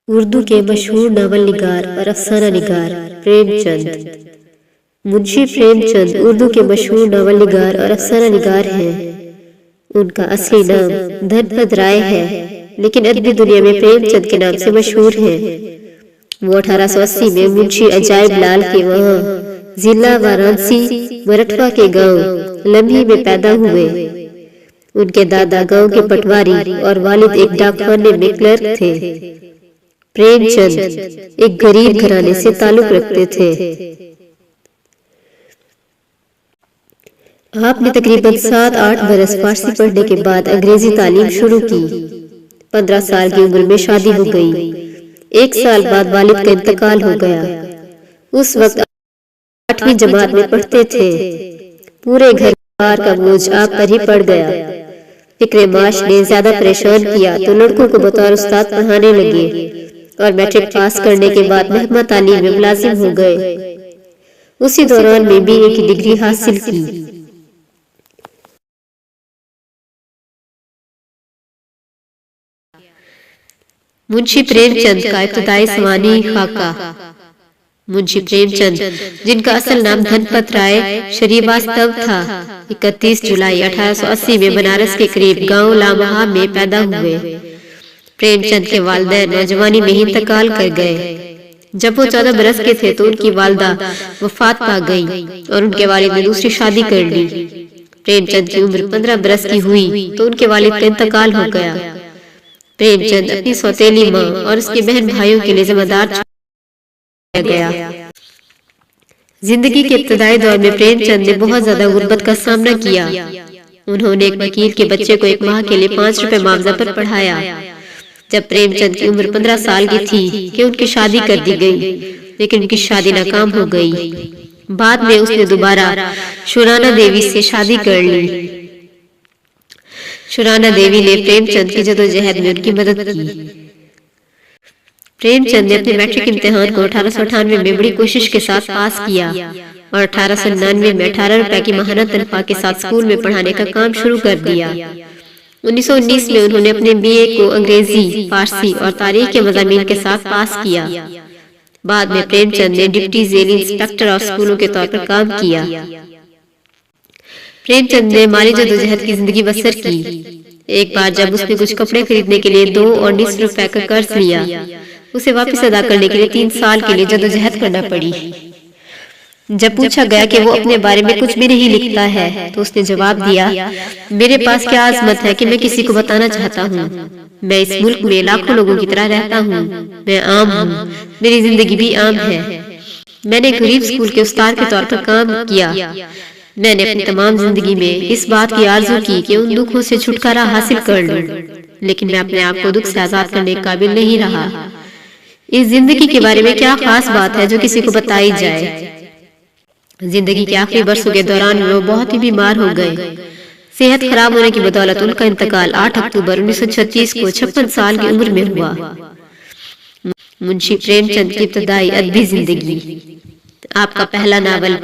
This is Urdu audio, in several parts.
اردو کے مشہور ناول نگار اور افسانہ نگار پریم چند۔ منشی پریم چند اردو کے مشہور ناول نگار اور افسانہ نگار ہیں۔ ان کا اصلی نام دھن پت رائے ہے، لیکن ادبی دنیا میں پریم چند کے نام سے مشہور ہیں۔ وہ 1880 میں منشی عجائب لال کے وہاں ضلع وارانسی مرٹھوا کے گاؤں لمحی میں پیدا ہوئے۔ ان کے دادا گاؤں کے پٹواری اور والد ایک ڈاک خانے میں کلرک تھے۔ پریم چند ایک غریب گھرانے سے تعلق رکھتے تھے۔ آپ نے تقریباً 7-8 برس فارسی پڑھنے کے بعد انگریزی تعلیم شروع کی۔ 15 سال کی عمر میں شادی ہو گئی۔ 1 سال بعد والد کا انتقال ہو گیا۔ اس وقت 8ویں جماعت میں پڑھتے تھے۔ پورے گھر بار کا بوجھ آپ پر ہی پڑ گیا۔ فکر معاش نے زیادہ پریشان کیا تو لڑکوں کو بطور استاد پڑھانے لگے اور میٹرک پاس کرنے کے بعد محکمہ تعلیم میں ملازم ہو گئے۔ اسی دوران میں BA کی ڈگری حاصل کی۔ منشی پریم چند کا ابتدائی سوانحی خاکہ۔ منشی پریم چند، جن کا اصل نام دھن پت رائے شریواستو تھا، 31 جولائی 1880 میں بنارس کے قریب گاؤں لامہا میں پیدا ہوئے۔ پریم چند کے والدین نوجوانی میں ہی انتقال کر گئے۔ جب وہ 14 برس کے تھے تو ان کی والدہ وفات پا گئی اور ان کے والد نے دوسری شادی کر لی۔ پریم چند کی عمر 15 برس کی ہوئی تو ان کے والد کا انتقال ہو گیا۔ پریم چند اپنی سوتیلی ماں اور اس کے بہن بھائیوں کے لیے ذمہ دار چھوڑ گیا۔ زندگی کے ابتدائی دور میں پریم چند نے بہت زیادہ غربت کا سامنا کیا۔ انہوں نے ایک وکیل کے بچے کو 1 ماہ کے لیے 5 روپے معاوضہ پر پڑھایا۔ جب پریم چند کی عمر 15 سال کی تھی کہ ان کی شادی کر دی گئی، لیکن ان کی شادی ناکام ہو گئی۔ بعد میں اس نے دوبارہ شورانہ دیوی سے شادی کر لی۔ شورانہ دیوی نے پریم چند کی جدوجہد میں ان کی مدد کی۔ پریم چند نے اپنے میٹرک امتحان کو 1898 میں بڑی کوشش کے ساتھ پاس کیا اور 1899 میں 18 روپے کی ماہانہ تنخواہ کے ساتھ اسکول میں پڑھانے کا کام شروع کر دیا۔ 1919 میں انہوں نے اپنے BA کو انگریزی، فارسی اور تاریخ کے مضامین کے ساتھ پاس کیا۔ بعد میں پریم چند نے ڈپٹی ذیلی انسپکٹر آف اسکولوں کے طور پر کام کیا۔ پریم چند نے مالی جدوجہد کی زندگی بسر کی۔ ایک بار جب اس نے کچھ کپڑے خریدنے کے لیے 2.19 روپے کا قرض لیا، اسے واپس ادا کرنے کے لیے 3 سال کے لیے جدوجہد کرنا پڑی۔ جب پوچھا گیا کہ وہ اپنے بارے میں کچھ بھی نہیں لکھتا ہے تو اس نے جواب دیا، میرے پاس کیا عظمت ہے کہ میں کسی کو بتانا چاہتا ہوں۔ میں اس ملک میں لاکھوں لوگوں کی طرح رہتا ہوں۔ میں عام ہوں، میری زندگی بھی عام ہے۔ میں نے غریب اسکول کے استاد کے طور پر کام کیا۔ میں نے اپنی تمام زندگی میں اس بات کی آرزو کی کہ ان دکھوں سے چھٹکارا حاصل کر لوں، لیکن میں اپنے آپ کو دکھ سے آزاد کرنے کے قابل نہیں رہا۔ اس زندگی کے بارے میں کیا خاص بات ہے جو کسی کو بتائی جائے؟ زندگی کے آخری برسوں کے دوران وہ بہت ہی بیمار ہو گئے۔ صحت خراب ہونے کی بدولت ان کا انتقال 8 اکتوبر 1936 کو 56 سال کی عمر میں ہوا۔ منشی پریم چند کی ابتدائی ادبی زندگی۔ آپ کا پہلا ناول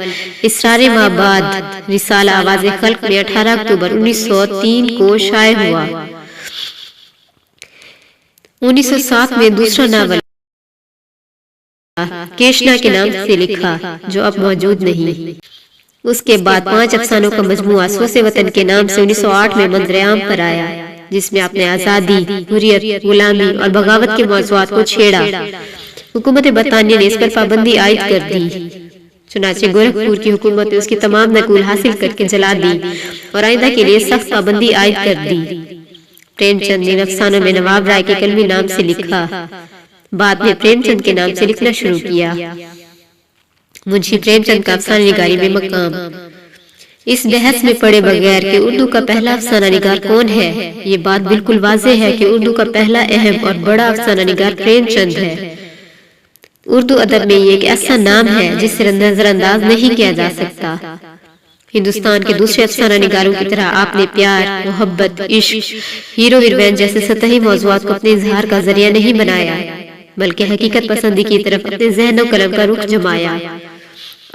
اسرار مابعد رسالہ آواز خلق میں 18 اکتوبر 1903 کو شائع ہوا۔ 1907 میں دوسرا ناول کیشنا کے نام سے لکھا، جو اب موجود نہیں۔ اس کے بعد 5 افسانوں کا مجموعہ سوز وطن کے نام سے 1908 میں منظر عام پر آیا، جس میں آپ نے آزادی، حریت، غلامی اور بغاوت کے موضوعات کو چھیڑا۔ حکومت برطانیہ نے اس پر پابندی عائد کر دی، چنانچہ گورکھپور کی حکومت نے اس کی تمام نقول حاصل کر کے جلا دی اور آئندہ کے لیے سخت پابندی عائد کر دی۔ پریم چند نے افسانوں میں نواب رائے کے قلمی نام سے لکھا، بعد میں پریم چند کے نام سے لکھنا شروع کیا۔ منشی پریم چند کا افسانہ نگاری میں مقام۔ اس بحث میں پڑے بغیر کہ اردو کا پہلا افسانہ نگار کون ہے، یہ بات بالکل واضح ہے کہ اردو کا پہلا اہم اور بڑا افسانہ نگار پریم چند ہے۔ اردو ادب میں یہ ایک ایسا نام ہے جس سے نظر انداز نہیں کیا جا سکتا۔ ہندوستان کے دوسرے افسانہ نگاروں کی طرح آپ نے پیار، محبت، عشق، ہیرو ہیروئن جیسے سطحی موضوعات کو اپنے اظہار کا ذریعہ نہیں بنایا، بلکہ حقیقت پسندی کی طرف اپنے ذہن و قلم کا رخ جمایا۔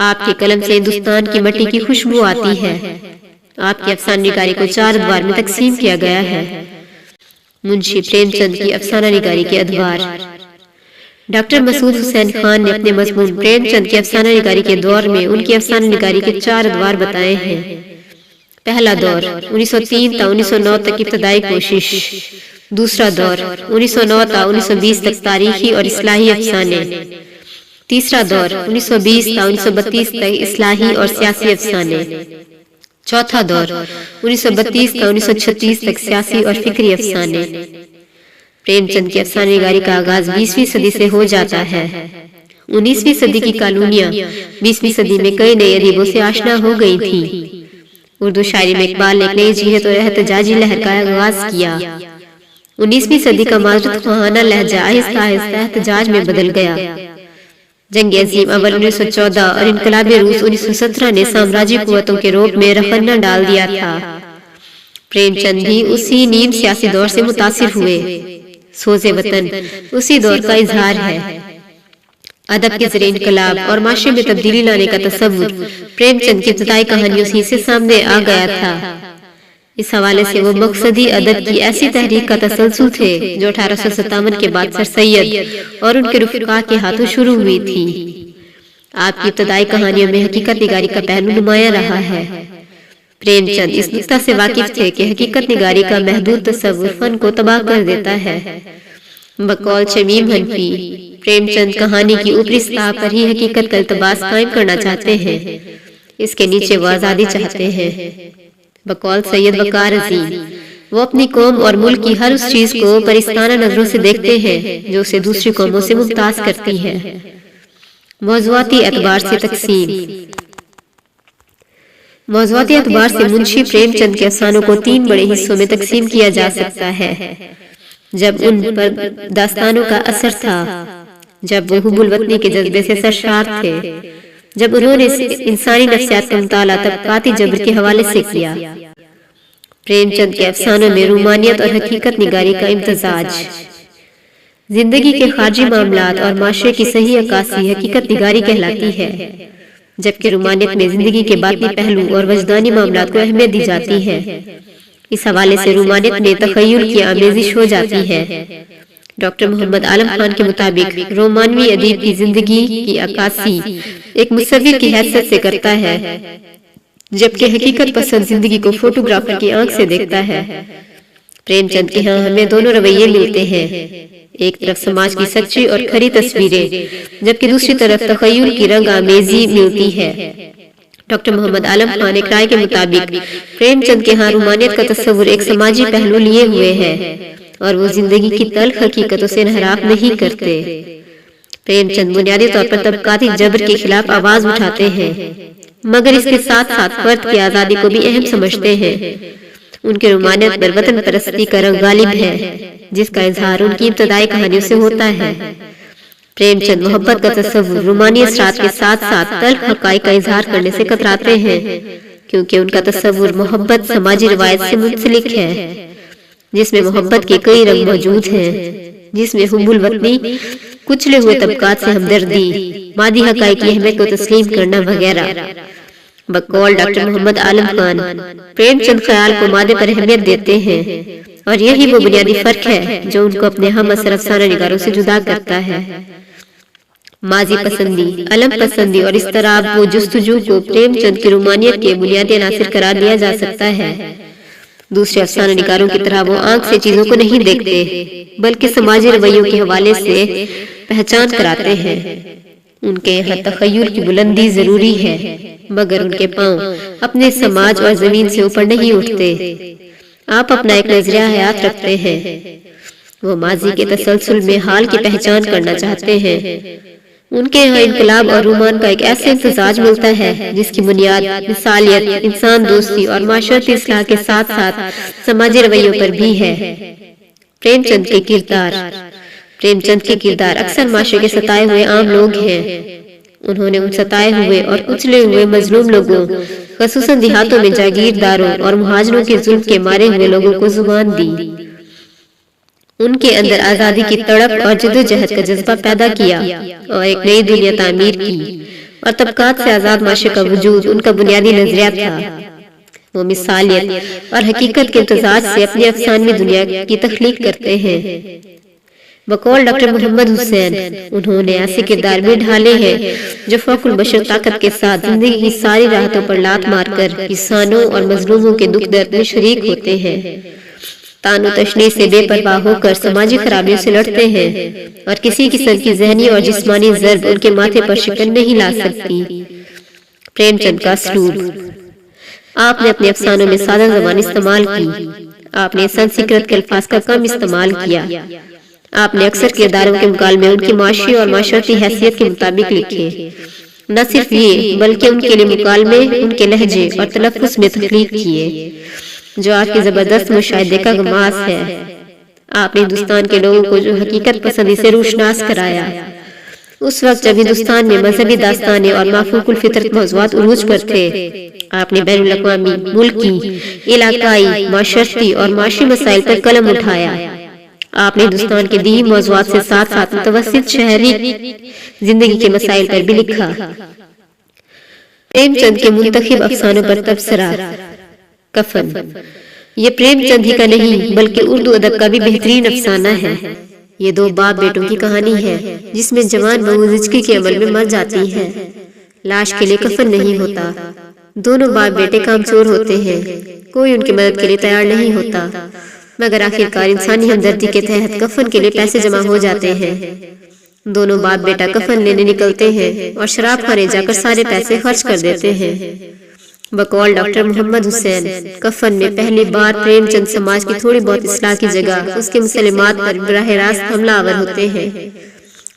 آپ کے قلم سے ہندوستان کی مٹی کی خوشبو آتی ہے۔ آپ کی افسانہ نگاری کو 4 ادوار میں تقسیم کیا گیا ہے۔ منشی پریم چند کی افسانہ نگاری کے ادوار۔ ڈاکٹر مسعود حسین خان نے اپنے مضمون پریم چند کی افسانہ نگاری کے دور میں ان کی افسانہ نگاری کے 4 ادوار بتائے ہیں۔ پہلا دور 1903 تا 1909 تک ابتدائی کوشش، دوسرا دور 1909 تا 1920 تک تاریخی اور اصلاحی افسانے، تیسرا دور 1920 تا 1932 تک اصلاحی اور سیاسی افسانے، چوتھا دور 1932 تا 1936 تک سیاسی اور فکری افسانے۔ پریم چند کی افسانہ نگاری کا آغاز 20ویں صدی سے ہو جاتا ہے۔ 19ویں صدی کی کالونیاں 20ویں صدی میں کئی نئے ادیبوں سے آشنا ہو گئی تھیں۔ اردو شاعری میں اقبال نے ایک نئی جہت اور احتجاجی لہر کا آغاز کیا۔ 19ویں صدی کا معذرت خواہانہ لہجہ آہستہ آہستہ احتجاج میں بدل گیا۔ جنگ عظیم اول 1914 اور انقلاب روس 1917 نے سامراجی قوتوں کے رعب میں رخنہ ڈال دیا تھا۔ پریم چند بھی اسی نیم سیاسی دور سے متاثر ہوئے۔ سوز وطن اسی دور کا اظہار ہے۔ ادب کے ذریعے انقلاب اور معاشرے میں تبدیلی لانے کا تصور پریم چند کی ابتدائی کہانیوں سے سامنے آ گیا تھا۔ اس حوالے سے وہ مقصدی ادب کی ایسی تحریک کا تسلسل تھے جو 1857 کے بعد سر سید اور ان کے رفقا کے ہاتھوں شروع ہوئی تھی۔ آپ کی ابتدائی کہانیوں میں حقیقت نگاری کا پہلو نمایاں رہا ہے۔ پریم چند اس نقطہ سے واقف تھے کہ حقیقت نگاری کا محدود تصور فن کو تباہ کر دیتا ہے۔ بقول شمیم حنفی، پریم چند کہانی کی اوپری سطح پر ہی حقیقت کا التباس قائم کرنا چاہتے ہیں، اس کے نیچے وہ آزادی چاہتے ہیں۔ بقول سید وقار عظیم، وہ اپنی قوم اور ملک کی ہر اس چیز کو پرستانہ نظروں سے دیکھتے ہیں جو اسے دوسری قوموں سے ممتاز کرتی ہے۔ موضوعاتی اعتبار سے تقسیم۔ موضوعاتی اعتبار سے منشی پریم چند کے افسانوں کو 3 بڑے حصوں میں تقسیم کیا جا سکتا ہے۔ جب ان پر داستانوں کا اثر تھا، جب وہ حب الوطنی کے جذبے سے سرشار تھے، جب انہوں نے انسانی نفسیات کا مطالعہ طبقاتی جبر کے حوالے سے کیا۔ پریم چند کے افسانوں میں رومانیت اور حقیقت نگاری کا امتزاج۔ زندگی کے خارجی معاملات اور معاشرے کی صحیح عکاسی حقیقت نگاری کہلاتی ہے، جبکہ رومانیت میں زندگی کے باطنی پہلو اور وجدانی معاملات کو اہمیت دی جاتی ہے۔ اس حوالے سے رومانیت میں تخیل کی آمیزش ہو جاتی ہے۔ ڈاکٹر محمد عالم خان کے مطابق رومانوی ادیب کی زندگی کی عکاسی ایک مصور کی حیثیت سے کرتا ہے، جبکہ حقیقت پسند زندگی کو فوٹوگرافر کی آنکھ سے دیکھتا ہے۔ پریم چند کے ہاں ہمیں دونوں رویے ملتے ہیں، ایک طرف سماج کی سچی اور کھری تصویریں، جبکہ دوسری طرف تخیل کی رنگ آمیزی ملتی ہے۔ ڈاکٹر محمد عالم خان ایک رائے کے مطابق پریم چند کے ہاں رومانیت کا تصور ایک سماجی پہلو لیے ہوئے ہے اور وہ زندگی کی تلخ حقیقتوں سے انحراف نہیں کرتے۔ پریم چند بنیادی طور پر طبقاتی جبر کے خلاف آواز اٹھاتے ہیں، مگر اس کے ساتھ ساتھ فرد کی آزادی کو بھی اہم سمجھتے ہیں۔ ان کے رومانیت پر وطن پرستی کا رنگ غالب ہے، جس کا اظہار ان کی ابتدائی کہانیوں سے ہوتا ہے۔ پریم چند محبت کا تصور رومانی اثرات کے ساتھ ساتھ تلخ حقائق کا اظہار کرنے سے کتراتے ہیں، کیونکہ ان کا تصور محبت سماجی روایت سے منسلک ہے، جس میں محبت کے کئی رنگ موجود ہیں، جس میں حب الوطنی، کچلے ہوئے طبقات سے ہمدردی، مادی حقائق کی اہمیت کو تسلیم کرنا وغیرہ۔ بقول ڈاکٹر محمد عالم خان، پریم چند خیال کو مادے پر اہمیت دیتے ہیں، اور یہی وہ بنیادی فرق ہے جو ان کو اپنے ہم اثر افسانہ نگاروں سے جدا کرتا ہے۔ ماضی پسندی، علم پسندی اور اضطراب و جستجو کو پریم چند کی رومانیت کے بنیادی عناصر قرار دیا جا سکتا ہے۔ دوسرے افسانہ نگاروں کی طرح وہ آنکھ سے چیزوں کو نہیں دیکھتے، بلکہ سماجی رویوں کے حوالے سے پہچان کراتے ہیں۔ ان کے یہاں تخیل کی بلندی ضروری ہے، مگر ان کے پاؤں اپنے سماج اور زمین سے اوپر نہیں اٹھتے۔ آپ اپنا ایک نظریہ حیات رکھتے ہیں، وہ ماضی کے تسلسل میں حال کی پہچان کرنا چاہتے ہیں۔ ان کے یہاں انقلاب اور رومان کا ایک ایسا امتزاج ملتا ہے جس کی بنیاد مثالیت، انسان دوستی اور معاشرتی اصلاح کے ساتھ ساتھ سماجی رویوں پر بھی ہے۔ پریم چند کے کردار اکثر معاشرے کے ستائے ہوئے عام لوگ ہیں۔ انہوں نے ان ستائے ہوئے اور کچلے ہوئے مظلوم لوگوں، خصوصاً دیہاتوں میں جاگیرداروں اور مہاجروں کے ظلم کے مارے ہوئے لوگوں کو زبان دی۔ ان کے اندر آزادی کی تڑپ اور جدوجہد کا جذبہ پیدا کیا اور ایک نئی دنیا تعمیر کی، اور طبقات سے آزاد معاشرے کا وجود ان کا بنیادی نظریہ تھا۔ وہ مثالیت اور حقیقت کے امتزاج سے اپنی افسانوی دنیا کی تخلیق کرتے ہیں۔ بقول ڈاکٹر محمد حسین، انہوں نے ایسے کردار بھی ڈھالے ہیں جو فوق البشر طاقت کے ساتھ زندگی کی ساری راحتوں پر لات مار کر کسانوں اور مظلوموں کے دکھ درد میں شریک ہوتے ہیں، تانو تشنیع سے بے پرواہ ہو کر سماجی خرابیوں سے لڑتے ہیں، اور کسی قسم کی ذہنی اور جسمانی ضرب ان کے ماتھے پر شکن نہیں لا سکتی۔ پریم چند کا اسلوب۔ آپ نے اپنے افسانوں میں سادہ زبان استعمال کی، آپ نے سنسکرت کے الفاظ کا کم استعمال کیا، آپ نے اکثر کرداروں کے مکالمے ان کی معاشی اور معاشرتی حیثیت کے مطابق لکھے۔ نہ صرف یہ بلکہ ان کے لیے مکالمے ان کے لہجے اور تلفظ میں تخلیق کیے، جو آپ کی زبردست مشاہدے کا گماس ہے۔ آپ نے ہندوستان کے لوگوں کو جو حقیقت پسندی سے روشناس کرایا، اس وقت جب ہندوستان میں مذہبی داستانیں اور مافوق الفطرت موضوعات عروج پر تھے، آپ نے بین الاقوامی، ملکی، علاقائی، معاشرتی اور معاشی مسائل پر قلم اٹھایا۔ آپ نے ہندوستان کے دیہی موضوعات سے ساتھ ساتھ متوسط شہری زندگی کے مسائل پر بھی لکھا۔ پریم چند کے منتخب افسانوں پر تبصرہ۔ کفن۔ یہ پریم چند ہی کا نہیں بلکہ اردو ادب کا بھی بہترین افسانہ ہے۔ یہ دو باپ بیٹوں کی کہانی ہے جس میں جوان بہو زچگی کے عمل میں مر جاتی ہے، لاش کے لیے کفن نہیں ہوتا، دونوں باپ بیٹے کامچور ہوتے ہیں، کوئی ان کی مدد کے لیے تیار نہیں ہوتا، مگر آخرکار انسانی ہمدردی کے تحت کفن کے لیے پیسے جمع ہو جاتے ہیں۔ دونوں باپ بیٹا کفن لینے نکلتے ہیں اور شراب خانے جا کر سارے پیسے خرچ کر دیتے ہیں۔ بقول ڈاکٹر محمد حسین، کفن میں پہلی بار پریم چند سماج کی تھوڑی بہت اصلاح کی جگہ اس کے مسلمات پر براہ راست حملہ آور ہوتے ہیں۔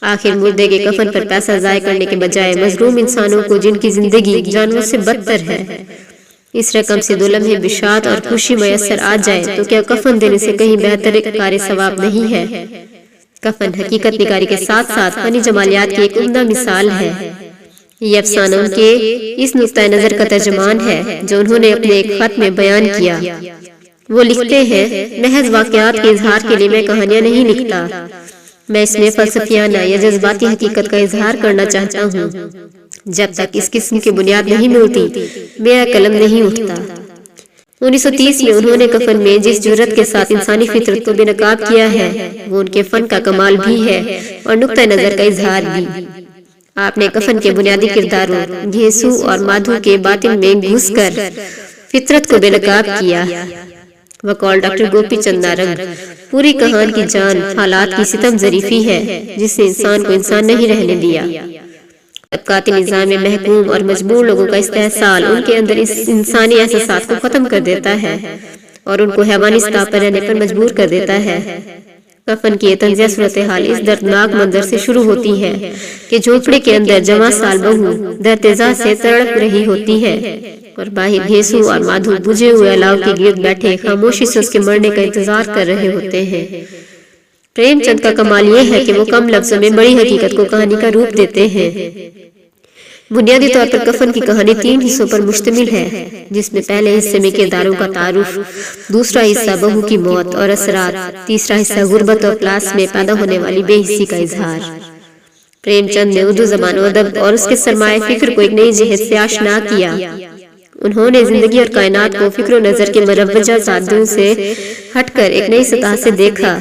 آخر مردے کے کفن پر پیسہ ضائع کرنے کے بجائے مظلوم انسانوں کو جن کی زندگی جانوروں سے بدتر ہے، اس رقم سے 2 لمحے بشارت اور خوشی میسر آ جائے تو کیا کفن دینے سے کہیں بہتر کار ثواب نہیں ہے؟ کفن حقیقت نگاری کے ساتھ ساتھ فنی جمالیات کی ایک عمدہ مثال ہے۔ یہ افسانہ ان کے اس نقطۂ نظر کا ترجمان ہے جو انہوں نے اپنے ایک خط میں بیان کیا۔ وہ لکھتے ہیں، محض واقعات کے اظہار کے لیے میں کہانیاں نہیں لکھتا، میں اس میں فلسفیانہ یا جذباتی حقیقت کا اظہار کرنا چاہتا ہوں۔ جب تک اس قسم کی بنیاد نہیں ملتی میرا قلم نہیں اٹھتا۔ 1930 میں انہوں نے کفن میں جس جرأت کے ساتھ انسانی فطرت کو بے نقاب کیا ہے وہ ان کے فن کا کمال بھی ہے اور نقطۂ نظر کا اظہار بھی۔ آپ نے کفن کے بنیادی کرداروں گھیسو اور مادھو کے باطن میں گھس کر فطرت کو بے نقاب کیا۔ بقول ڈاکٹر گوپی چند نارنگ، پوری کہان کی جان حالات کی ستم ظریفی ہے جس نے انسان کو انسان نہیں رہنے دیا۔ طبقاتی نظام میں محکوم اور مجبور لوگوں کا استحصال ان کے اندر اس انسانی احساسات کو ختم کر دیتا ہے اور ان کو حیوانی سطح پر رہنے پر مجبور کر دیتا ہے۔ کفن کی یہ طنزیہ صورتحال اس دردناک منظر سے شروع ہوتی ہے کہ جھونپڑے کے اندر جوان سال بہو درتزا سے تڑپ رہی ہوتی ہے اور باہر گھیسو اور مادھو بجھے ہوئے الاؤ کے گرد بیٹھے خاموشی سے اس کے مرنے کا انتظار کر رہے ہوتے ہیں۔ پریم چند کا کمال یہ ہے کہ وہ کم لفظوں میں بڑی حقیقت کو کہانی کا روپ دیتے ہیں۔ بنیادی طور پر کفن کی کہانی 3 حصوں پر مشتمل ہے، جس میں پہلے حصے میں کرداروں کا تعارف، دوسرا حصہ بہو کی موت اور اثرات، تیسرا حصہ غربت اور پلاس میں پیدا ہونے والی بے حسی کا اظہار۔ پریم چند نے اردو زبان و ادب اور اس کے سرمایہ فکر کو ایک نئی جہت سے آشنا کیا۔ انہوں نے زندگی اور کائنات کو فکر و نظر کے مروجہ زادوں سے ہٹ کر ایک نئی سطح سے دیکھا،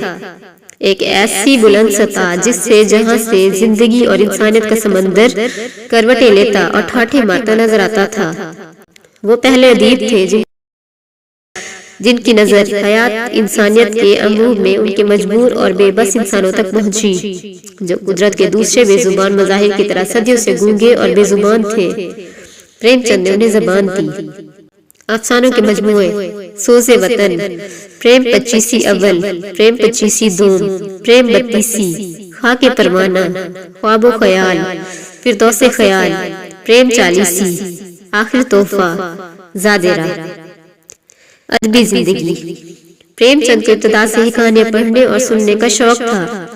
ایک ایسی بلند سطح جس سے جہاں سے زندگی اور انسانیت کا سمندر کروٹیں لیتا اور ٹھاٹھے مارتا نظر آتا تھا۔ وہ پہلے ادیب تھے جن کی نظر حیات انسانیت کے امور میں ان کے مجبور اور بے بس انسانوں تک پہنچی، جو قدرت کے دوسرے بے زبان مظاہر کی طرح صدیوں سے گونگے اور بے زبان تھے۔ پریم چند نے انہیں زبان دی۔ افسانوں کے مجموعے: سوز وطن، پریم 25 اول، پریم 25 دوم، پریم 32، خاک پروانہ، خواب و خیال، فردوس خیال، پریم 40، آخر تحفہ، زادرہ۔ ادبی زندگی: پریم چند کو ابتدا سے ہی کہانیاں پڑھنے اور سننے کا شوق تھا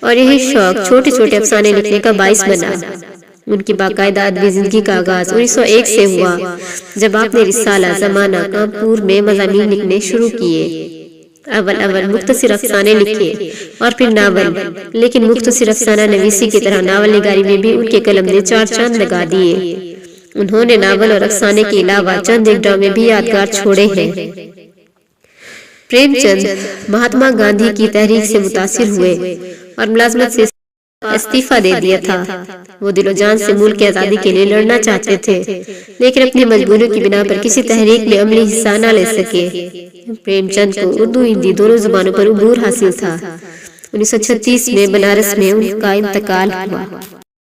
اور یہی شوق چھوٹے چھوٹے افسانے لکھنے کا باعث بنا۔ ان کی باقاعدہ ادبی زندگی کا آغاز 1901 سے ہوا جب آپ نے رسالہ زمانہ کانپور میں مضامین لکھنے شروع کیے۔ اول مختصر افسانے لکھے اور پھر ناول، لیکن مختصر افسانہ نویسی کی طرح ناول نگاری میں بھی ان کے قلم نے 4 چاند لگا دیے۔ انہوں نے ناول اور افسانے کے علاوہ چند ایک ڈرامے بھی یادگار چھوڑے ہیں۔ پریم چند مہاتما گاندھی کی تحریک سے متاثر ہوئے اور ملازمت سے استعفیٰ دے دیا تھا۔ وہ دل و جان سے ملک کی آزادی کے لیے لڑنا چاہتے تھے، لیکن اپنی مجبوریوں کی بنا پر کسی تحریک میں عملی حصہ نہ لے سکے۔ پریم چند کو اردو ہندی دونوں زبانوں پر عبور حاصل تھا۔ 1936 میں بنارس میں ان کا انتقال ہوا۔